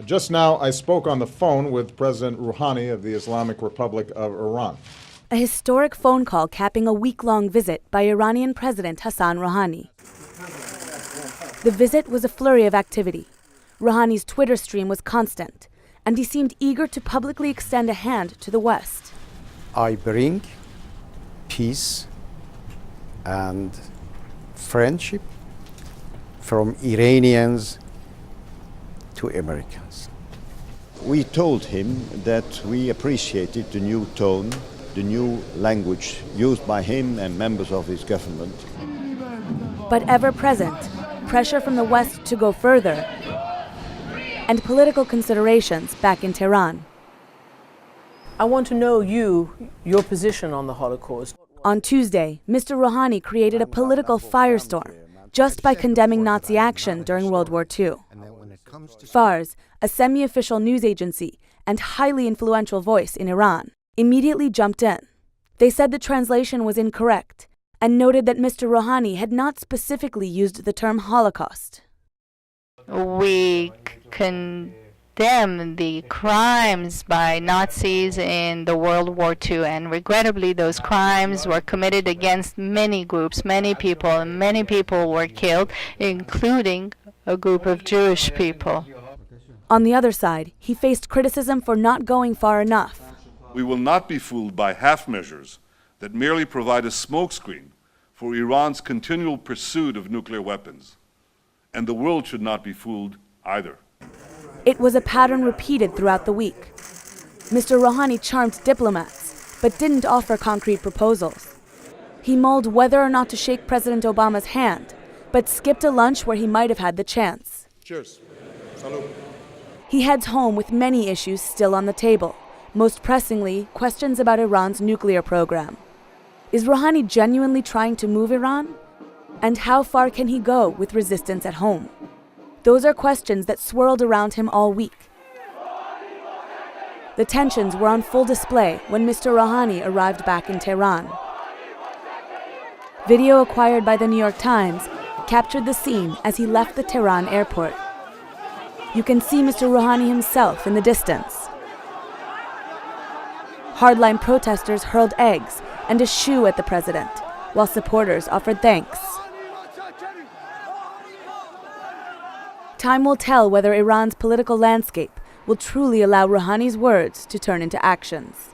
Just now, I spoke on the phone with President Rouhani of the Islamic Republic of Iran. A historic phone call capping a week-long visit by Iranian President Hassan Rouhani. The visit was a flurry of activity. Rouhani's Twitter stream was constant, and he seemed eager to publicly extend a hand to the West. I bring peace and friendship from Iranians to Americans. We told him that we appreciated the new tone, the new language used by him and members of his government. But ever present, pressure from the West to go further, and political considerations back in Tehran. I want to know your position on the Holocaust. On Tuesday, Mr. Rouhani created a political firestorm just by condemning Nazi action during World War II. Fars, a semi-official news agency and highly influential voice in Iran, immediately jumped in. They said the translation was incorrect and noted that Mr. Rouhani had not specifically used the term Holocaust. We condemn the crimes by Nazis in the World War II, and regrettably those crimes were committed against many groups, many people, and many people were killed, including a group of Jewish people. On the other side, he faced criticism for not going far enough. We will not be fooled by half measures that merely provide a smokescreen for Iran's continual pursuit of nuclear weapons. And the world should not be fooled either. It was a pattern repeated throughout the week. Mr. Rouhani charmed diplomats, but didn't offer concrete proposals. He mulled whether or not to shake President Obama's hand, but skipped a lunch where he might have had the chance. Cheers. Salud. He heads home with many issues still on the table, most pressingly, questions about Iran's nuclear program. Is Rouhani genuinely trying to move Iran? And how far can he go with resistance at home? Those are questions that swirled around him all week. The tensions were on full display when Mr. Rouhani arrived back in Tehran. Video acquired by the New York Times captured the scene as he left the Tehran airport. You can see Mr. Rouhani himself in the distance. Hardline protesters hurled eggs and a shoe at the president, while supporters offered thanks. Time will tell whether Iran's political landscape will truly allow Rouhani's words to turn into actions.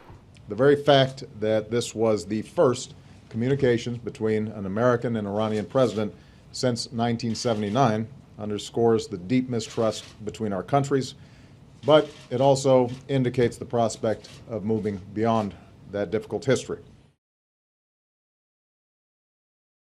The very fact that this was the first communications between an American and Iranian president since 1979 underscores the deep mistrust between our countries, but it also indicates the prospect of moving beyond that difficult history.